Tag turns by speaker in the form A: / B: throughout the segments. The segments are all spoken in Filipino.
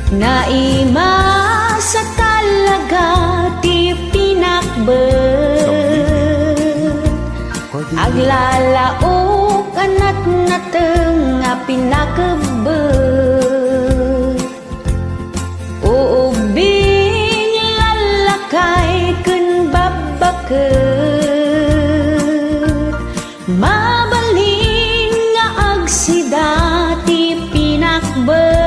A: Naima sa talaga ti pinakbet, aglalaok anak nateng nga pinakbet. Uubing lalakay ken babaket, mabalin nga agsida ti pinakbet.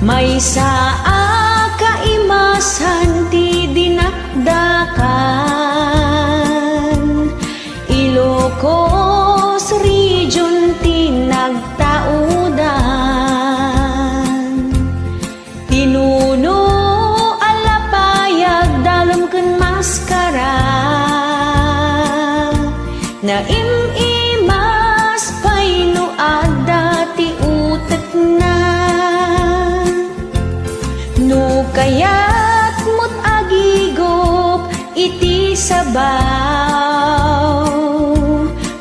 A: May saa kaimasan ti dinakdakan, Ilocos region ti nagtaudan. Tinuno alapayag dalem ken maskara, naim-imas payno adda ti utek na. No kayat mo't agigop iti sabaw,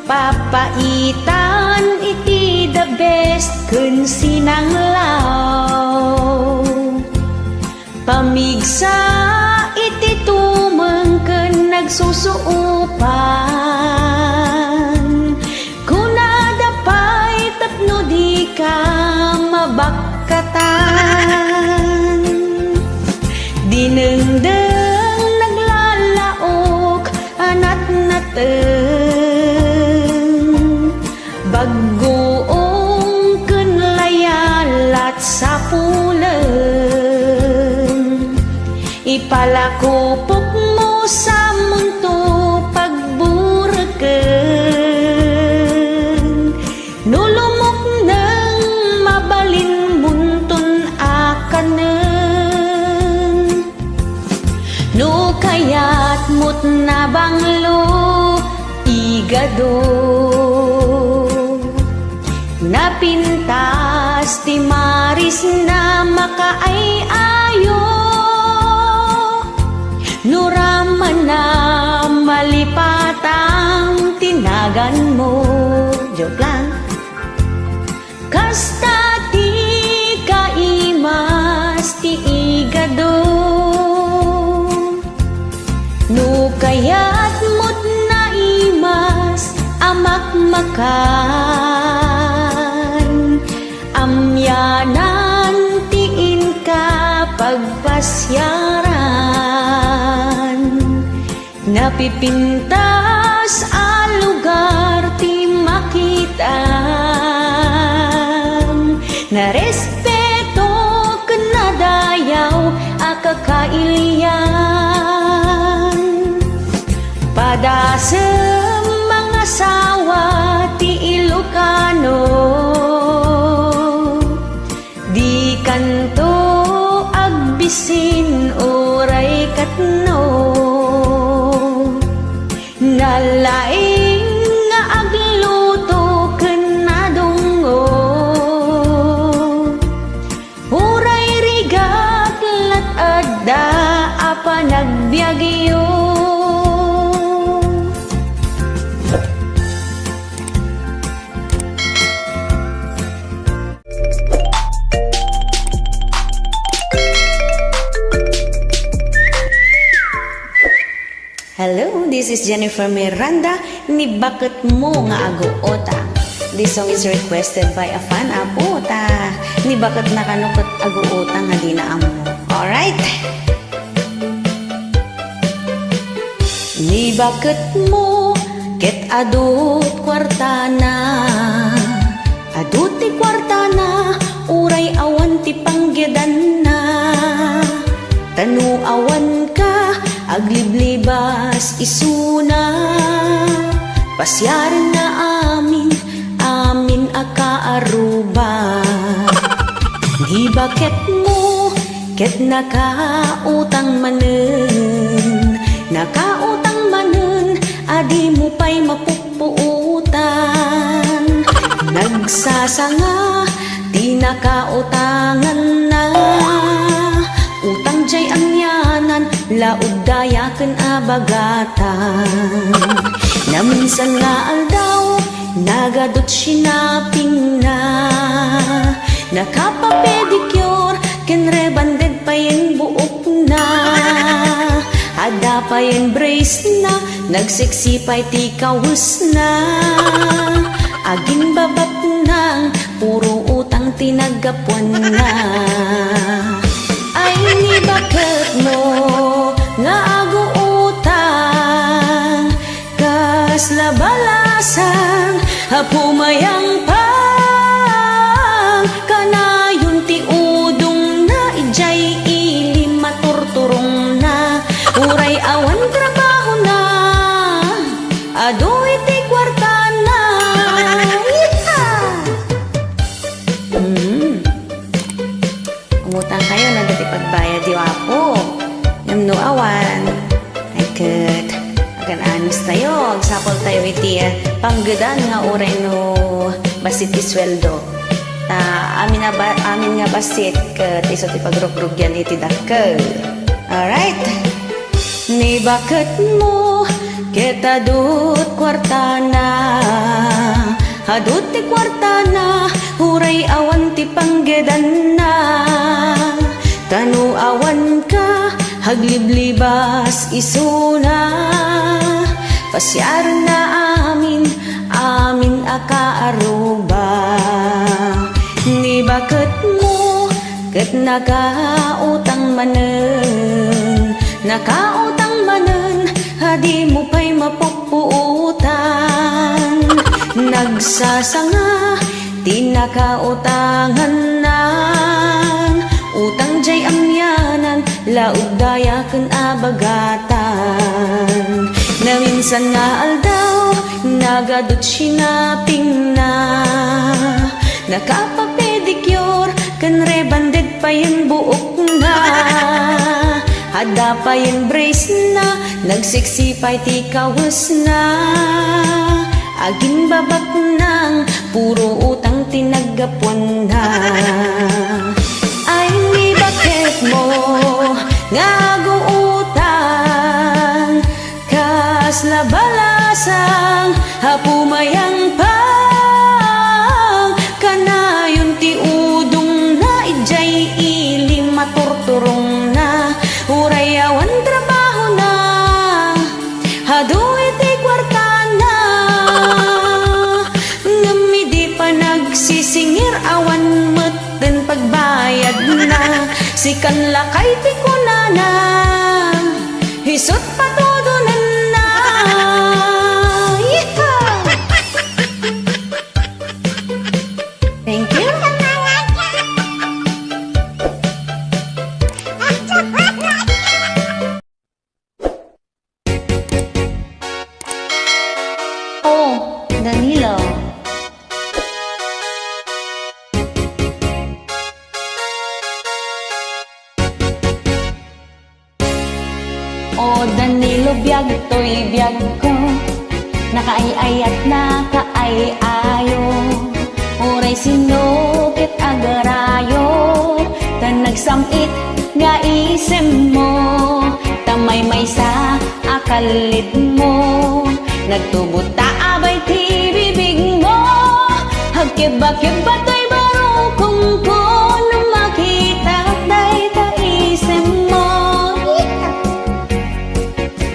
A: papaitan iti the best ken sinanglaw. Pamigsa iti tumeng ken nagsusuupan, kunadapay tapno di ka mabakatan. Dinengdeng naglalaok anat nateng, baggoong ken layalat sa pulen. Ipalakupok mo sa munto pagburken, nulumok nang mabalin munton akanen. No kayat mo't nabanglo igado, napintas ti maris na makaay-ayo, nuraman na malipatang tinagan mo. Joke lang. Kasta ti kaimas ti igado, no kayat mo't naimas amakmakan, amyanan tiin ka pagpasyaran. Napipintas a lugar ti makita, na respeto ken nadayaw a kakailian. Padasem mga sawa ti Ilocano, di kanto agbisin oray katno. Nalaing nga agluto ken nadungo, uray rigat lat adda apa nagbiagyo.
B: Hello, this is Jennifer Miranda, ni Bakit Mo Nga Aguota. This song is requested by a fan, Apota. Ni bakit nakanukot aguota nga di na amo. Alright? Ni bakit mo ket adut kwartana, adut ti kwartana, uray awan ti panggedan na. Tanu awan ka agliblibas isuna, pasyaran na amin akaaruba. Di bakit mo ket nakautang manen, adi mo pa'y mapupuutan. Nagsasanga di nakautangan na, utang jay amyanan laud dayaken abagatan. Na minsan nga aldaw nagadot sinaping na, nakapapedicure, kinrebanded pa yung buok na. Ada pa yung brace na, nagsiksipay ti kawus na. Aging babat nang, puro utang tinagapwan na. Ay ni bakit mo nga ago utang, kas labalasan hapumayang pang, kanayon ti udong na ijay ili maturturong na. Uray awan trabaho na, adoy ti kwarta na. Umutang kayo na dati pagbayad di wapo. Namno awan. Ay kat. Agan anos tayo. Agsapol tayo iti panggadan nga uray no basit ti sweldo. Ta amin nga basit kat iso ti pagrogrugyan iti dakkel. Alright. Ni bakit mo kita dut kwarta na, hadut ti kwarta na, huray awan ti panggedan na. Tanu awan ka, hagliblibas isuna, pasyar na amin akaaruba. Ni bakit mo ket nakautang manen, nakautang manen, hadi mo pa'y mapupuutan. Nagsasanga, tinakautangan na. Utang jay amyanan, laod daya ken abagatan. Na minsan nga aldaw, nagadot sinaping na. Nakapapedicure, ken rebanded pa yung buok na. Hada pa yung brace na, nagsiksipay ti kawus na. Aging babak nang, puro utang tinagapwan na. Ay ni bakit mo nga utang, kas labalasang hapumayang pang, kanayon ti udong na ijay ili maturturong na. Uray awan trabaho na, hadoy ti kwarta na. Ngamidi pa nagsisingir, awan meten pagbayad na. Sikan lakay ti kunana, hisot patudunan na. Yeehaw! Thank you. Oh, Danilo. Oh, Danilo, biyag to'y biyag ko, nakaayayat nakaayayo. Uray sinukit agarayo, tan nagsamit nga isem mo. Tamay may sa akalit mo, nagtubuta abay ti bibig mo. Hagkiba-kiba to'y barukong ko, nang makita day ta isem mo.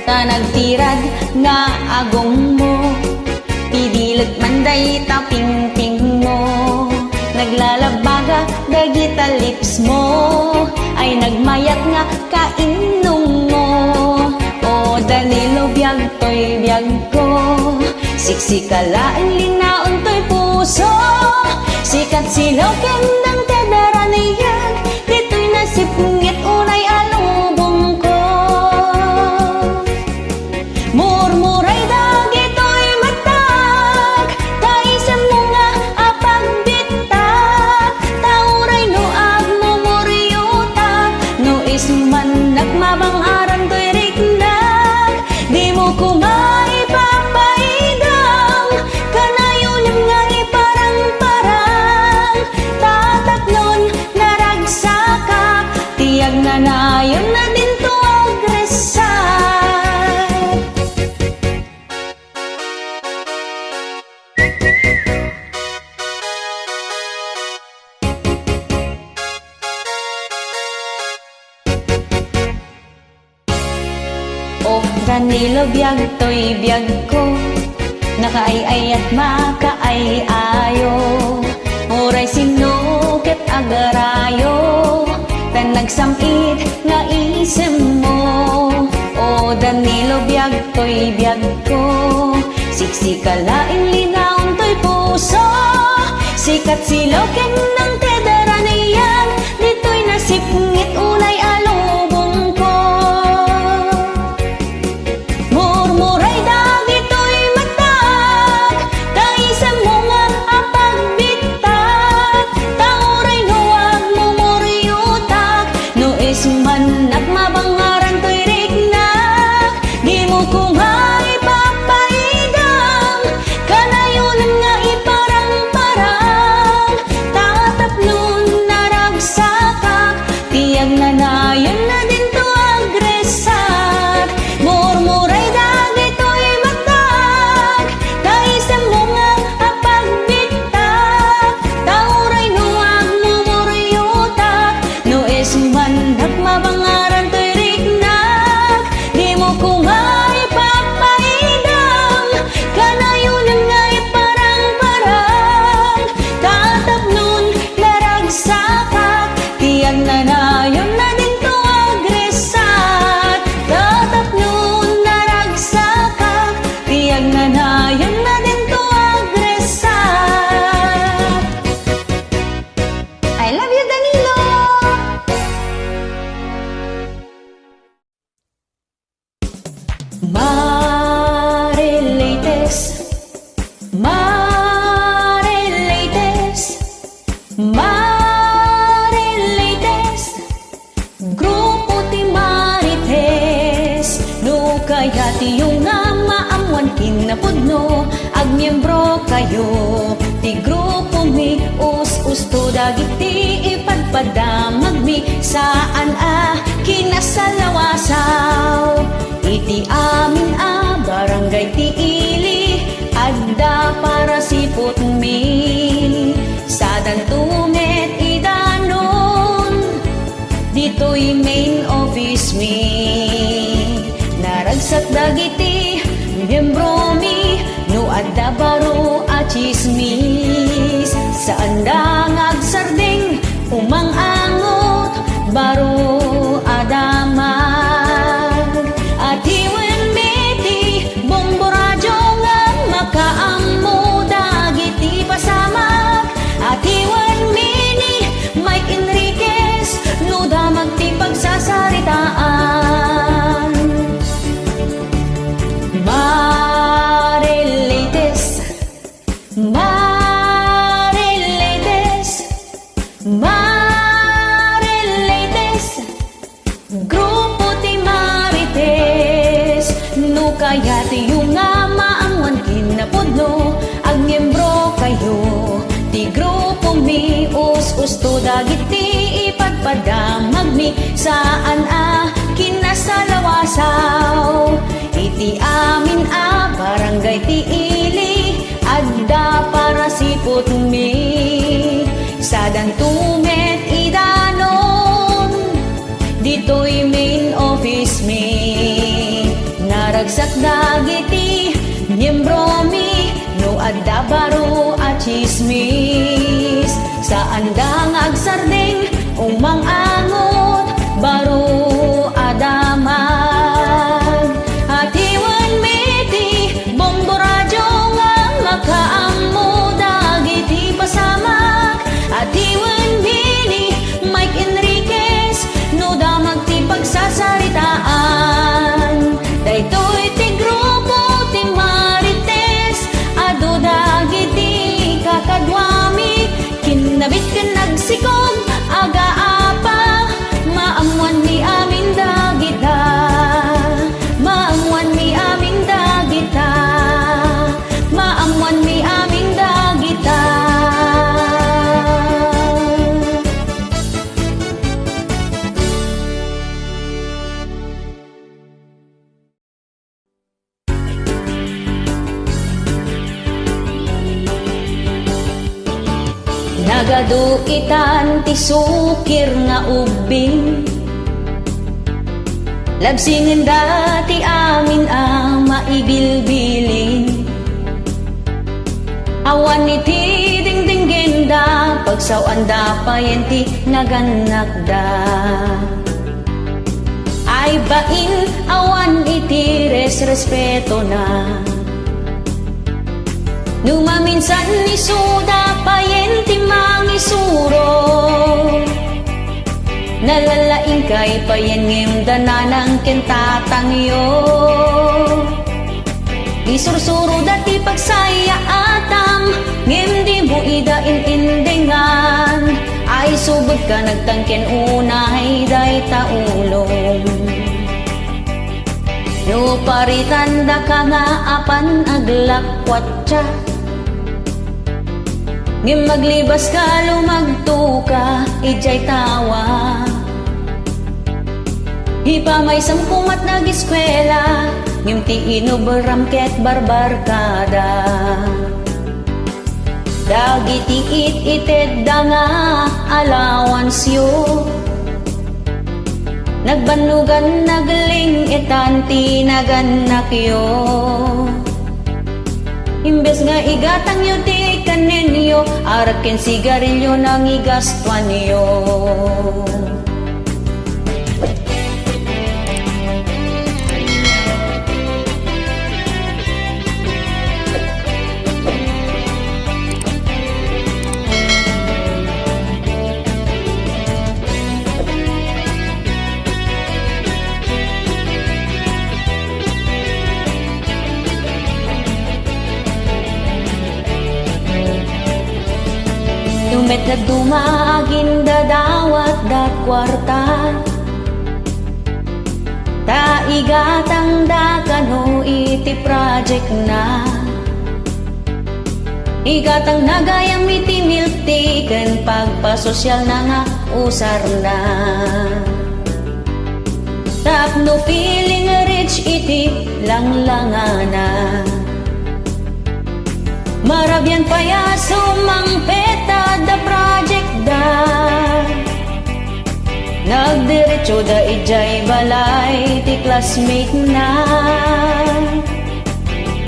B: Ta nagtirad nga agong mo, pidilag manday ta ping-ping mo. Naglalabaga dagita lips mo, ay nagmayat nga kainong mo. O Danilo, biyag to'y biyag ko, siksikalain linaon to'y puso. Sikat silaw kendang tedaraniyag, dito'y nasipngit unay alubong ko. Murmuray dagito'y matag, taisem mo nga apagbitak. Tauray no agmumuryuta, no isman nagmabang aran to'y riknag. Di mo ko maipapaidang, kanayunim nga iparang-parang. Danilo biyag to'y biyag ko, nakaay-ay at makaay-ayo. Oray sinukit agarayo, tan nagsamit nga isem mo. O Danilo biyag to'y biyag ko, siksikalaing linaon to'y puso. Sikat silaw ken ng tedaraniyan, dito'y nasipngit unay alubong ko. Murmuray dagito'y matag, kaisa mo nga apagbitak. Tauray huwag mo muriutak, no is man at mabangaran to'y rignak. Di mo kung ay papaidam, kanayon nga iparang-parang. Tatap nun naragsakak, tiyag na nayon na din to agresak. Murmuray dagito'y matag, kaisa mo nga apagbitak. Tauray huwag mo muriutak, no is man at mabangaran to'y rignak. Di mo kung ay papaidam, kanayon nga iparang-parang. Tatap nun naragsakak, tiyag na nayon na din to agresak. Tatap nun naragsakak, tiyag na nayon na din to agresak. I love you, Danilo! Marilates, Marilates, Marilates, grupo ti Marites. No kaya tiyo nga maamuan kinapudno, agmiyembro kayo. Ti grupo mi us-usto dagiti ipadpadamag mi, saan kinasalawasaw. Iti amin barangay ti ili, adda para sipot mi. Sa dantumet idanon, dito'y main office mi. Naragsak dagiti miyembro mi, no adda baro a chismis. Saan da ngagsarding umang-angot, baro adamag. At iwan meti bomboradyo nga makaammo dagiti pasamak. At iwan mini Mike Enriquez, no damag ti pagsasaritaan. Marilates, Marilates, Marilates, grupo ti Marites. No kaya tiyo nga maamuan kinapudno, agmiyembro kayo. Ti grupo mi us-usto dagiti ipadpadamag mi, saan kinasalawasaw. Iti amin barangay ti ili, adda para sipot mi. Sa dantumet idanon, dito'y main office mi. Naragsak dagiti miyembro mi, no adda baro a chismis. Saan da ngagsarding umang-angot, baro adamag. At iwan meti bomboradyo nga makaammo dagiti pasamak. At iwan bini Mike Enriquez, no damag ti pagsasaritaan. Daytoy ti grupo ti Marites, ado dagiti kakadwami. Kinabit ka nagsikog, aga-apa, maamuan ni amin dagita. Maamuan ni amin dagita. Maamuan ni amin dagita. Naga Nagaduitan ti sukir nga ubing, Labsingan dati amin ang maibilbilin. Awan iti dingdinggin da, pagsawan da payenti naganak da. Ay bain awan iti respeto na. Numaminsan ni suda payenti mangisuro. Nalalaing kay payengim dananang kentatang yo. Isursuro dati pagsaya atam, ngem di mo idain indingan. Ay subod ka nagtangken unay day taulong. No paritan da ka nga apan aglakwat siya. Ngem maglibas ka lumagto ka, ijay tawa. Ipamaysam kumat nag-eskwela, ngem ti inoberam ket barbarkada. Dagiti it-ited da nga allowance yo. Nagbanugan nagling etanti naganak yo. Imbes nga igatang yo ti kaninyo, arakin sigarilyo nang igastuan yo. Met na dumagin dadawat dat kwarta. Taigatang da kano iti project na. Igatang nagayam iti miltiken pagpasosyal na nga usar na. Tapno feeling rich iti langlangana. Marabyan payaso mang peta da project da. Nagdiretso da ijay balay ti classmate na.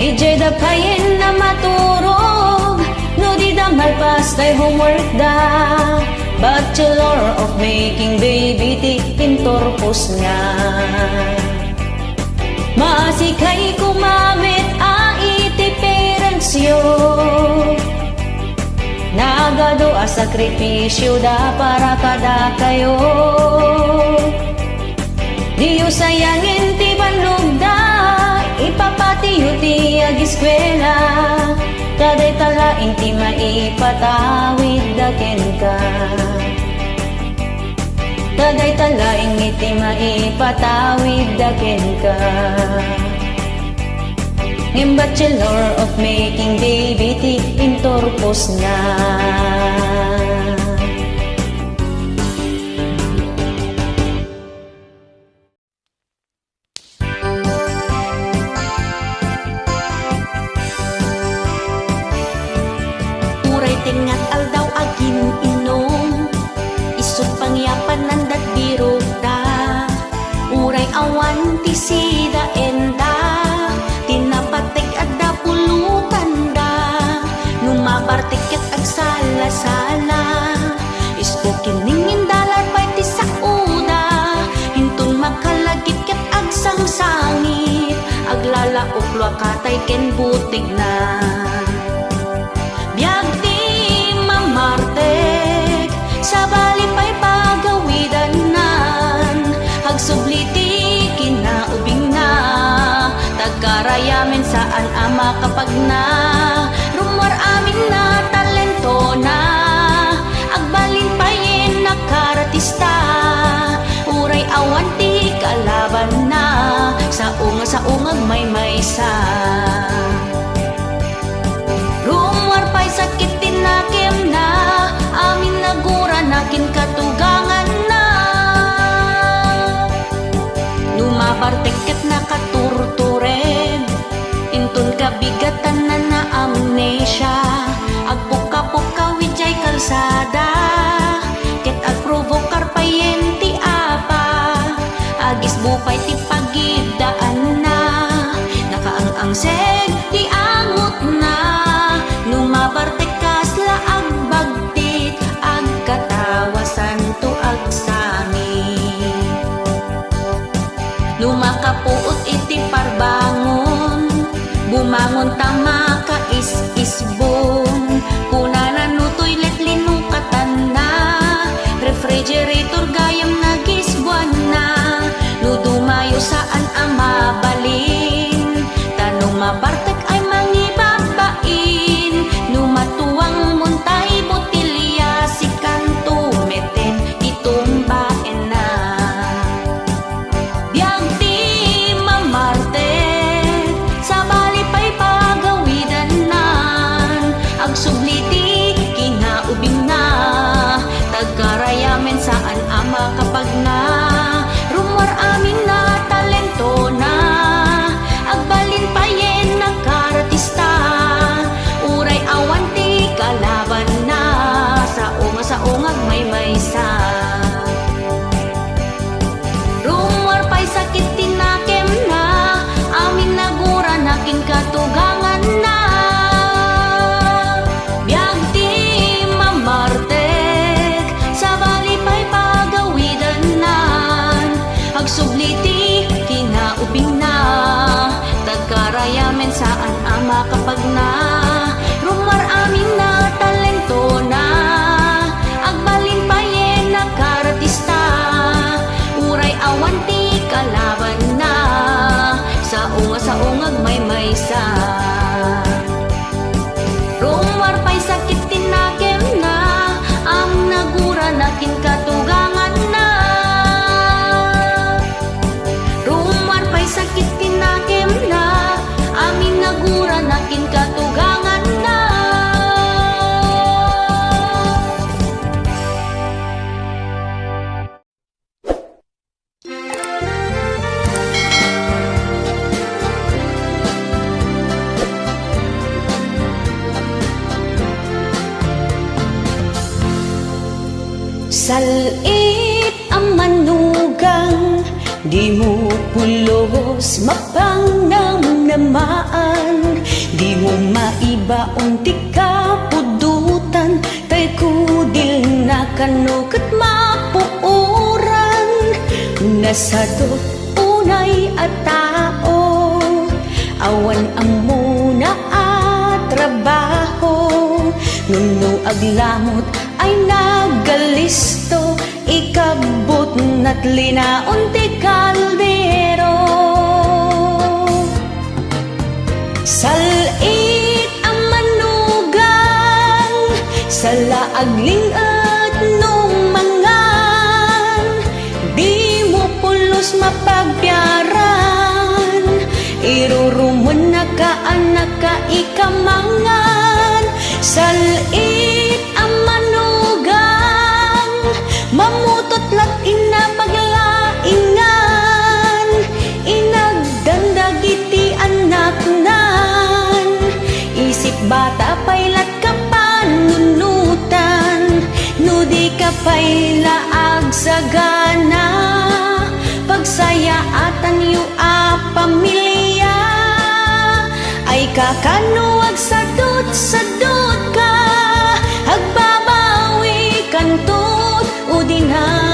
B: Ijay da payen na maturog, no di da malpas tay homework da. Bachelor of making baby ti pintorpos na. Maasikay kumamit a iti parents yo. Nagado a sakripisyo da para kada kayo. Diyo sayangin ti bannog da, ipapatiyo ti ag-eskwela. Kaday talaing ti maipatawid da ken ka. Kaday talaing iti maipatawid da ken ka. Ngem bachelor of making baby ti intorpos na.
A: Uray tengat aldaw agin inom, isut pangyapan nandat biro da. Uray awan ti sida enda, tinapatek adda pulutan da. Numabartiket ag sala-sala, isko kiningin dalar pa'y ti sauda. Hintun makalagit ket ag sangsangit, aglalaok katay ken butig na. Biag ti mamartek, sa bali pa'y pagawidanan. Hagsubliti kinaubing na, tagkarayamen saan ama kapag na. Rumor amin na talento na, agbalin payen na karatista. Uray awan ti kalaban na, sa ungag may maysa. Rumor pa'y sakit tinakim na, amin nagura nakin katugangan na. Numabartiket na katurturen, intun kabigatan na na amnesia. Agpuka-puka wijay kalsada, ket agprovokar payen ti apa. Agis bupay ti
B: Salit ang manugang, di mo pulos mapangnamnamaan, di mo maibaon ti kapudutan, tay kudil na kanukat mapuuran, nasadot unay at tao, awan ang muna at trabaho, nuno aglamot ay nagalisto, ikabot na't linaon ti kaldero. Salit ang manugang, salaagling at nung mangan, di mo pulos mapagbiaran, irurumon na ka anak ka ikamangan. Salit ang manugang, mamutot lat inapaglaingan, inagdandagiti anak nan, isip bata paylat ka panunutan, nudi ka paylaag sagana, pagsayaatan yu a pamilya, ay kakanuag sadot ka, agbabawi kantut udina.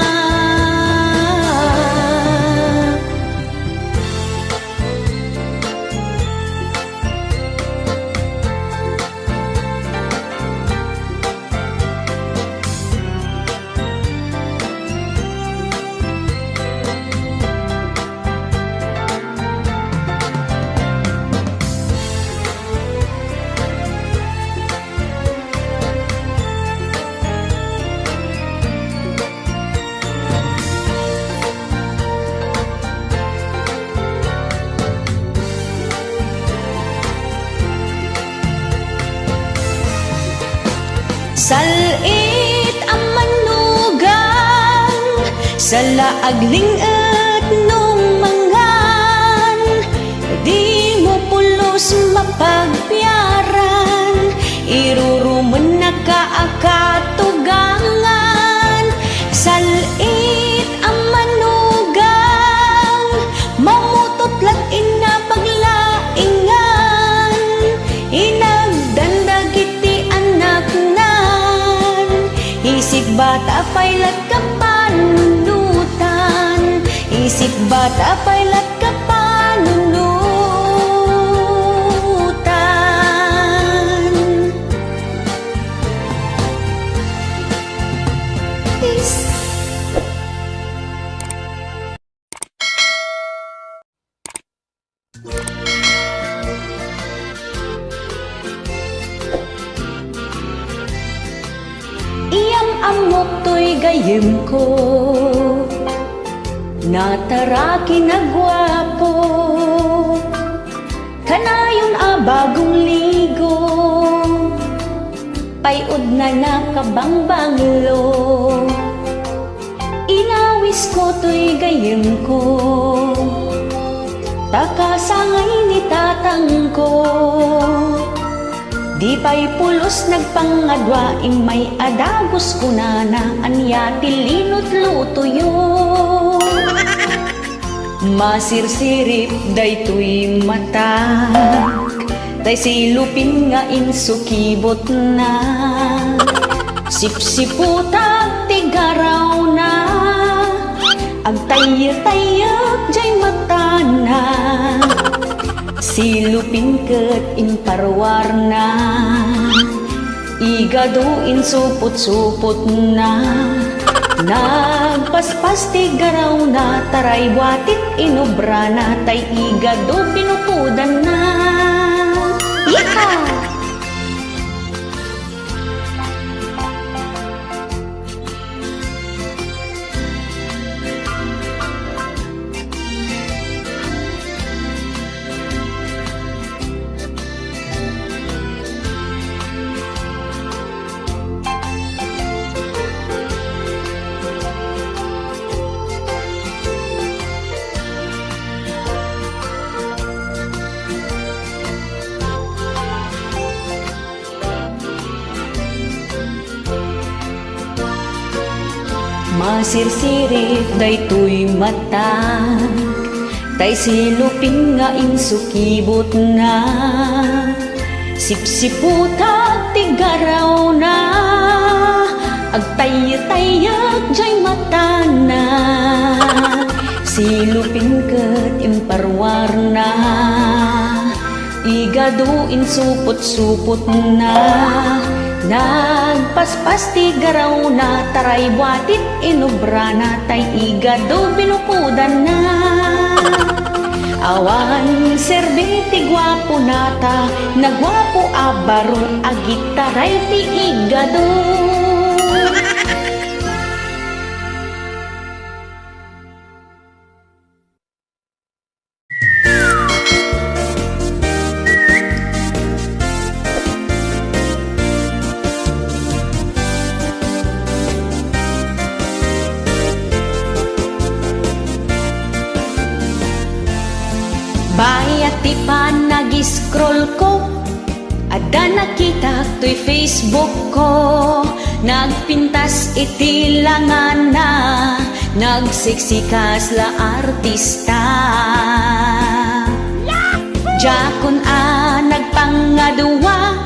B: Salit ang manugang, salaagling at nung mangan, di mo pulos mapagbiaran, irurumon na kaakatugangan. Salit ang manugang, mamutot lat inapaglaingan, inagdandagiti anak nan, isip bata paylat ka panunutan, isip bata paylat ka panunutan. Iyam amok to'y gayem ko, nataraki na gwapo, kanayon a bagong ligo, payod na nakabangbanglo. Inawis ko to'y gayem ko, takasangay ni tatang ko, di pa'y pulos nagpangadwa, imay adagos ko na anya tilinot lutuyo. Masirsirip daytoy mata, day silupin nga insukibot na, sipsiputag tigaraw na, agtayag-tayag jay mata na, silupin ket imparwar na, igaduin supot-supot na, nagpaspas ti garaw na, taray buatit inubra na, tay igado pinupudan na. Yeehaw!
A: Masirsirit daytoy mata, tay silupin nga insukibot na, sipsiputa tigaraw na, agtay-tayag jay mata na, silupin ket imparwar na, igado insupot-supot na, nagpaspas tigaraw na, taray buatit inubra na, tay igado binukudan na. Awan serbi ti gwapo nata, nagwapo abaron agit taray ti igado. Bayat ti pa nag-scroll ko, ada nakita to'y Facebook ko, nagpintas iti langan na, nagsiksikas la artista. Jakon nagpangadwa,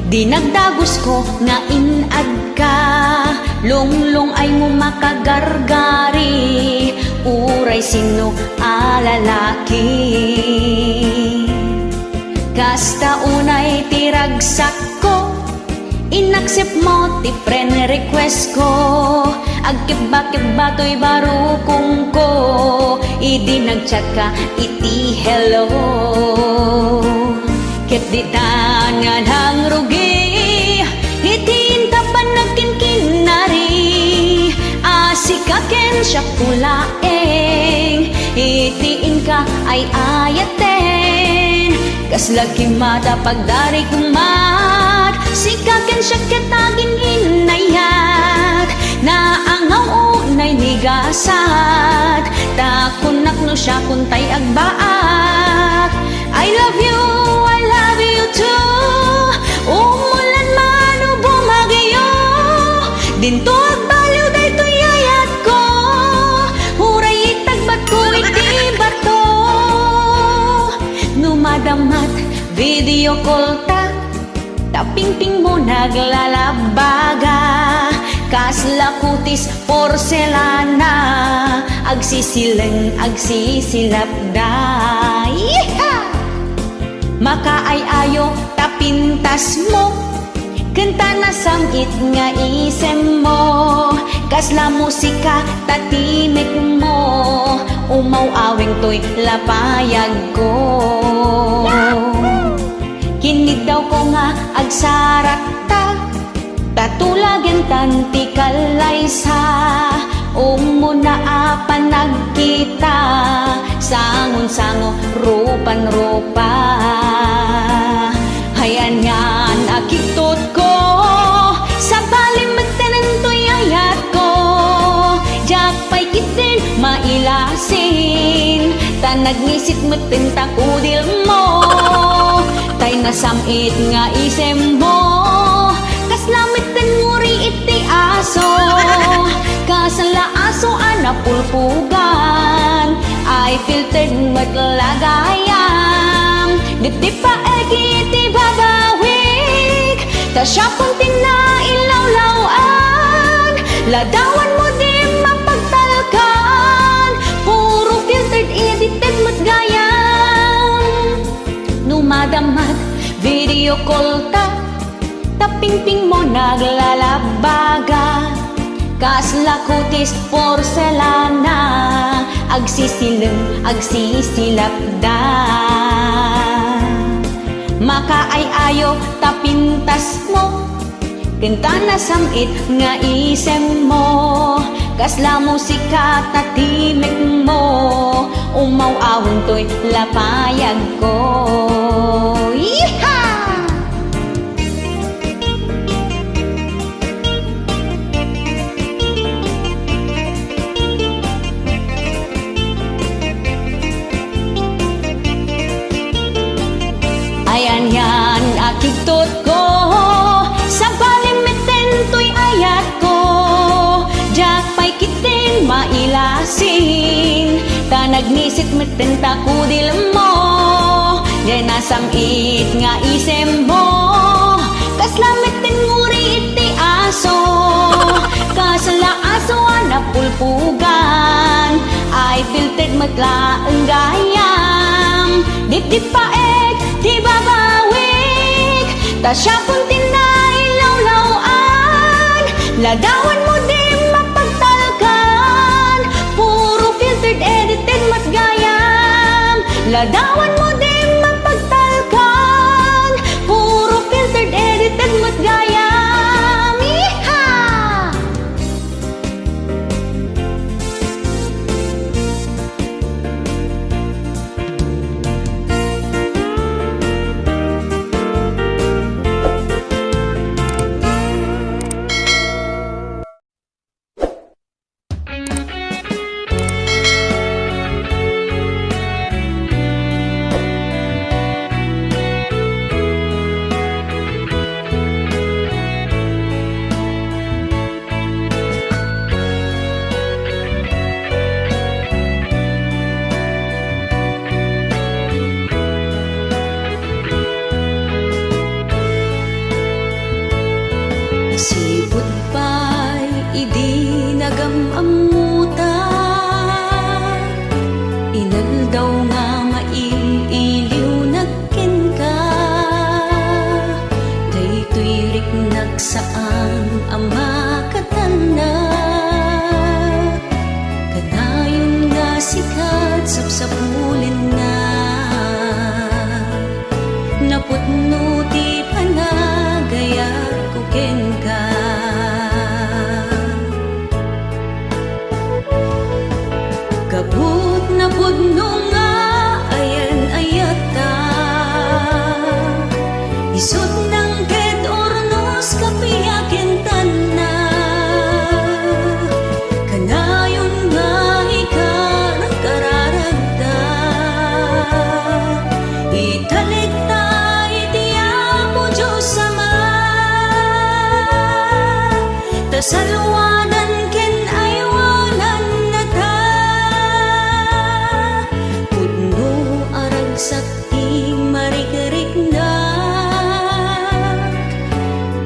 A: di nagdagos ko nga inad ka, lunglong ay mo makagargari, uray sino alalaki. Kasta unay tiragsak ko, inaccept mo ti friend request ko, agkiba-kiba to'y barukong ko, idi nagchat ka iti hello. Ket di tangan hang rugi, itiin ka pa nagkinkinari, asikaken siya kulaeng, itiin ka ay ayaten, kaslagi mata pagdari kumat, sikaken siya ketagin inayat, naangaw unay nigasat, takunak no siya kuntay agbaat. I love you too, umulan man o bumagyo, dinto agbaliw daytoy ayat ko, huray itagbat ko iti bato, numadamat video call ta, tapingping mo naglalabaga, kaslakutis porselana, agsisileng agsisilapda. Makaay-ayo tapintas mo, kanta na samit nga isem mo, kasla musika tatimik mo, umaw-awing to'y lapayag ko. Kinig daw ko nga agsarat ta, tatulagin tanti kalaysa, umuna apan nagkita, sangon-sango rupan-rupa. Hayan yan akitot ko, sa balimag tanantoy ayat ko, jakpay kitin mailasin, tanagnisit matin takudil mo, tay nasamit nga isem mo, kaslamit ten nguri iti aso, kasala aso anapulpugan, ay filtered matlagayam, diti pa iti babawik, ta siya puntin na ilawlawan, ladawan mo di mapagtalkan, puro filtered edited matgayam, numadamat video call ta, tapingping mo naglalabaga, kaslakutis porselana, agsisileng agsisilapda. Makaay-ayo tapintas mo, kenta na samit nga isem mo, kasla musika tatimik mo, umaw-awon to'y lapayag ko. Yeehaw! Ayan yan akitot ko, sa balimiten to'y ayat ko, jakpay kita ignisit metenta kudil mo, jay nasam it nga isem mo, kaslamit tin nguri iti aso, kasala aso na pulpugan, ay filtered matla ang gayam, dip paek, di babawik, ta siya puntin na ilawlawan, ladawan mo di mapagtalkan, puro filtered edited matgayam, ladawan mo di mapagtalkan, puro filtered edited matgayam. Iha! Sipot pa'y idi nagamamuta, inaldaw nga maililiw nagken ka, daytoy riknag saan ama katanda, kanayon nga sikat sapsapulin na, naputno ti panagayat kuken ka. Kabut na pudno nga ayan ayata, isot ng ket ornos kapiyaken tanna, kanayon nga ika nagkararagda, italikta itiapo Diyos sama, tasalwanan ken aywanan na ta, pudno arag sakti marikiriknak,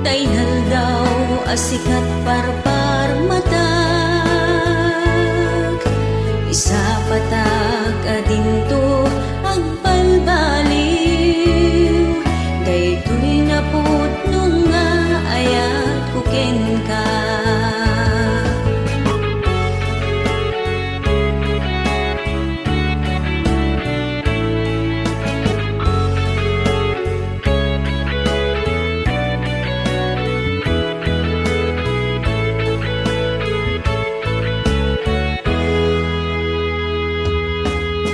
A: tainal daw asikat parpar matag, isa patak adinto agbalbaliw, daytoy na pudno nga ayat kuken ka.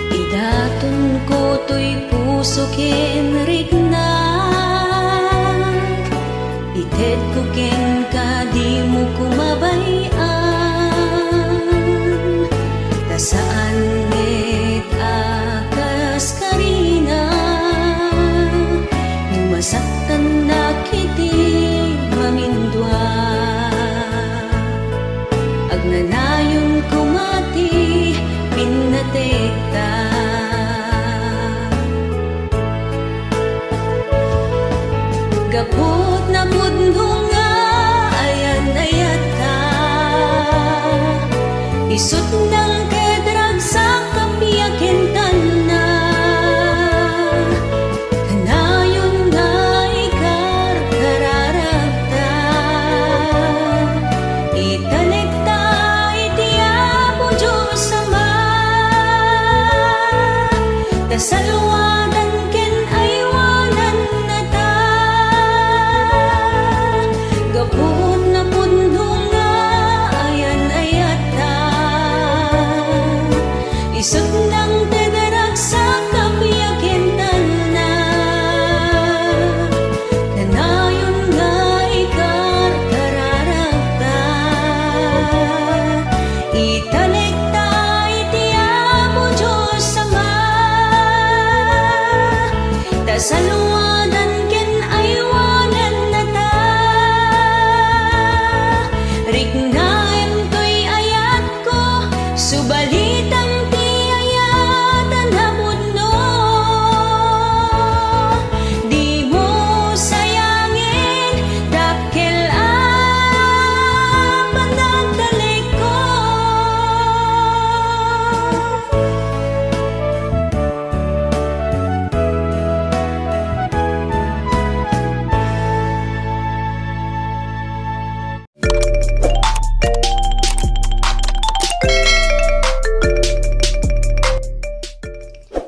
A: Idaton ko to'y puso ken rignak, ited ko ken ka di mo kumabayan, tasaan met akas karina, numasaktan na kiti mamindwa, agnanayon kumati pinatekta, gapot na pudno nga ayan ayata,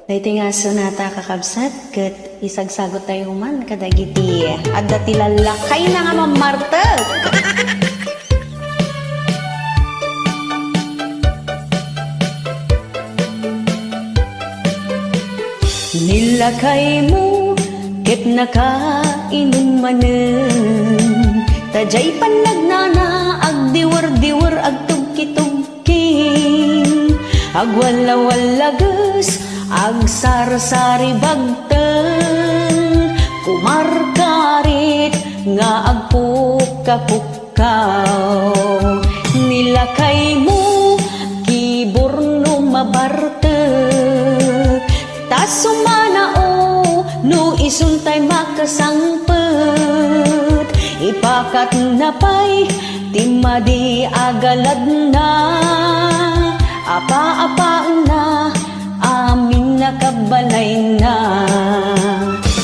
B: Dahito nga sonata kakabsat, kat isagsagot tayo man kadagiti. Adda tilalakay na nga mamartag. Nilakay mo, ket nakainom manen. Tajay panagnana, agdiwar-diwar, agtugki-tugking. Agwala-walagas, agsar-sari bagteng. Kumarkarit, nga agpuka-pukaw. Nilakay mo, kiborno mabartek. Tas sumanao, no isuntay makasangpet. Ipakat na pa'y timadi agalad na. Apa-apa na, amin nakabalay na.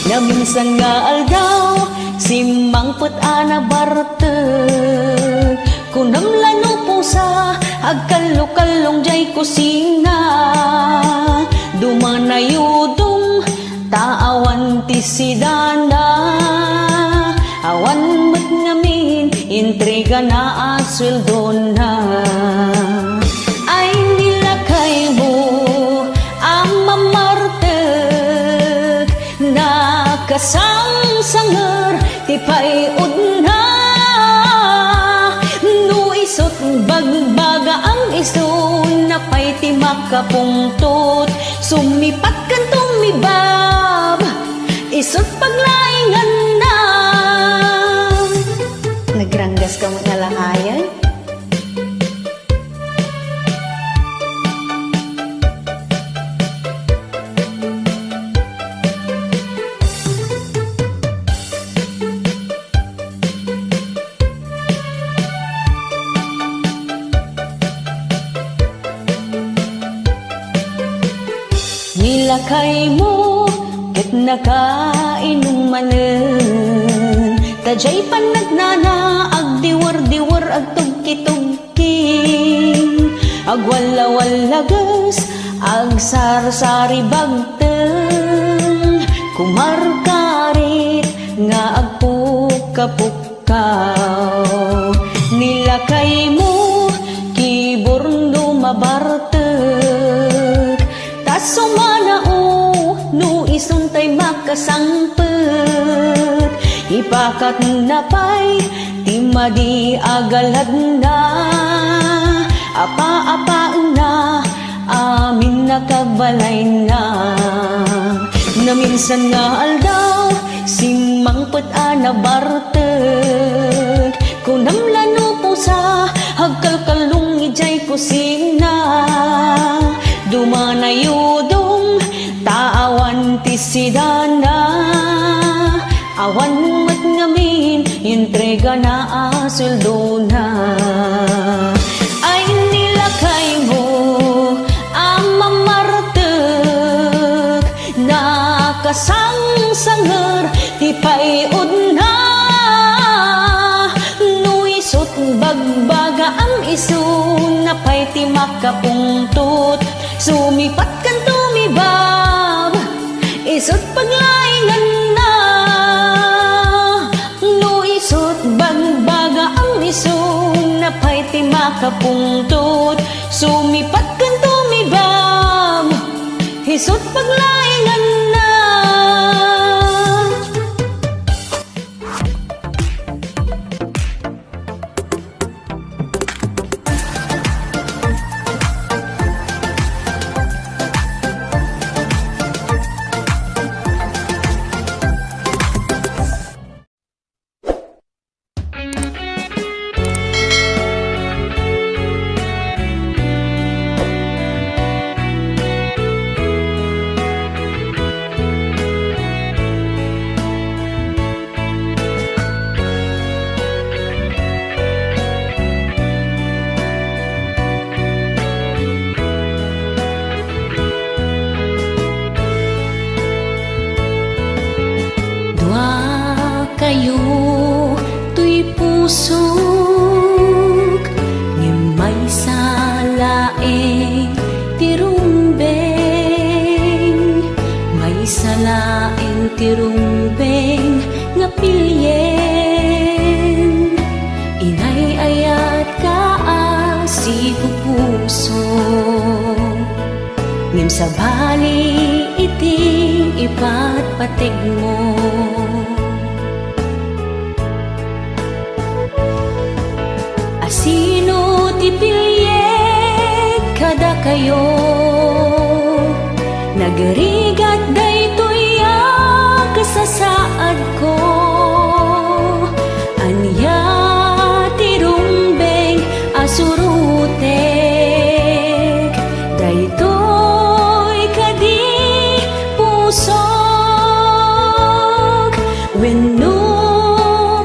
B: Na minsan nga aldaw, simangpet ana bartek. Kunam lano po sa agkalo-kalong jay kusina. Dumanayudong taawan ti sidana. Awan mat ngamin, intriga na asweldo na. Ay nilakay mo ang mamartek. Nakasangsanger ti payod na. No isot bagbaga ang iso na pay ti makapungtot. Sumipat kan tumibab, isot paglaingan na. Nagranggas ka mo na lahayan? Nilakay mo, ket nakainom manen. Tajay panagnana, agdiwar-diwar, agtugki-tugking. Agwala-walagas, agsar-sari bagteng. Kumarkarit, nga agpuka-pukaw. Nilakay mo, kiborno mabartek. Tas sumanao, no isuntay makasangpet. Ipakat na pa'y timadi agalad na. Apa-apa na, amin nakabalay na. Na minsan nga aldaw, simangpet ana bartek. Kunam lano po sa agkalkalong ijay kusina. Dumanayudong taawan ti sidana. Awan mat ngamin, intriga na asweldo na. Ay nilakay mo ang mamartek. Nakasangsanger ti payod na. No isot bagbaga ang iso na pay ti makapungtot. Sumipat kan tumibab, isot paglaingan na. No isot bagbaga ang iso na pay ti makapungtot. Sumipat kan tumibab, isot paglaingan na.
A: Sabali iti ipatpatig mo. Asino ti pilyeg kada kayo, nagrigat daytoy kasasaad ko. Anya ti rumbeng asurutek, daytoy kadi pusok. Wenno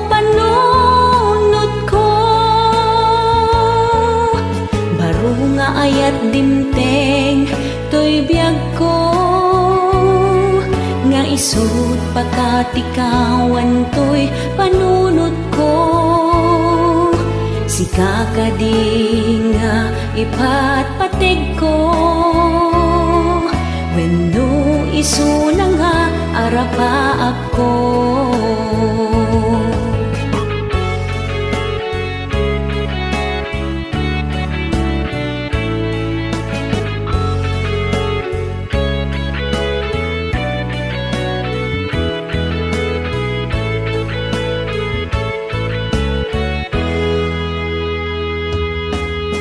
A: panunod ko, baro nga ayat dimteng toy biyag ko, nga isut pakatikawan toy panunod ko. Si kakading nga ipatpatig ko, wenno isu na nga arapaap ko.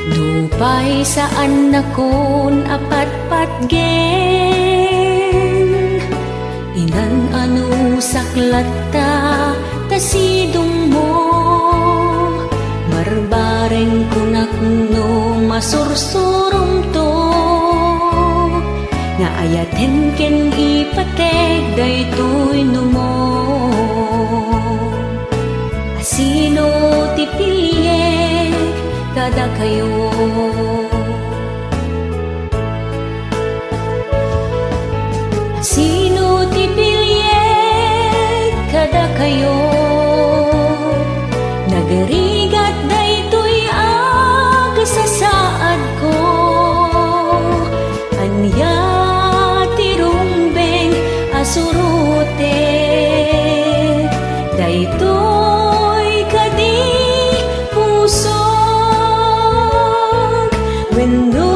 A: Dupay saan nakon apatpatgen, inan ano saklata tasidong mo. Barbareng kunak no masursurum to, nga ayaten ken ipateg daytoy no mo. Asino ti pilyeg kada kayo, sino ti pilyeg kada kayo, nagarigat daytoy kasasaad ko. Anya ti rumbeng asurutek, daytoy kadi pusok. Wenno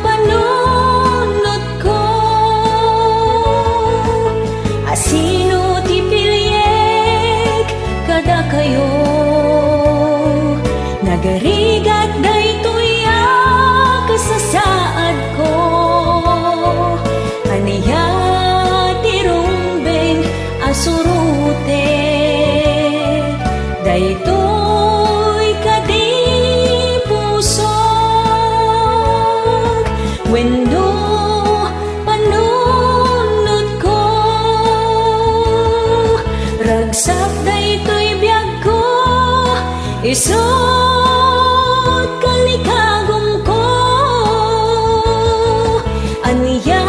A: panunod ko, asino ti pilyeg kada kayo, nagarigat daytoy kasasaad ko. Aniya ti rumbeng asurutek, daytoy kadi pusok. Wenno panunod ko, ragsak daytoy biyag ko, isut kalikagom ko. Aniya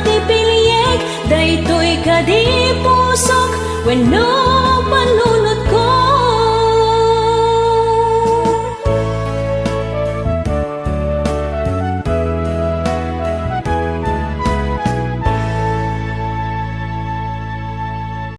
A: ti pilyeg daytoy kadi pusok, wenno panunod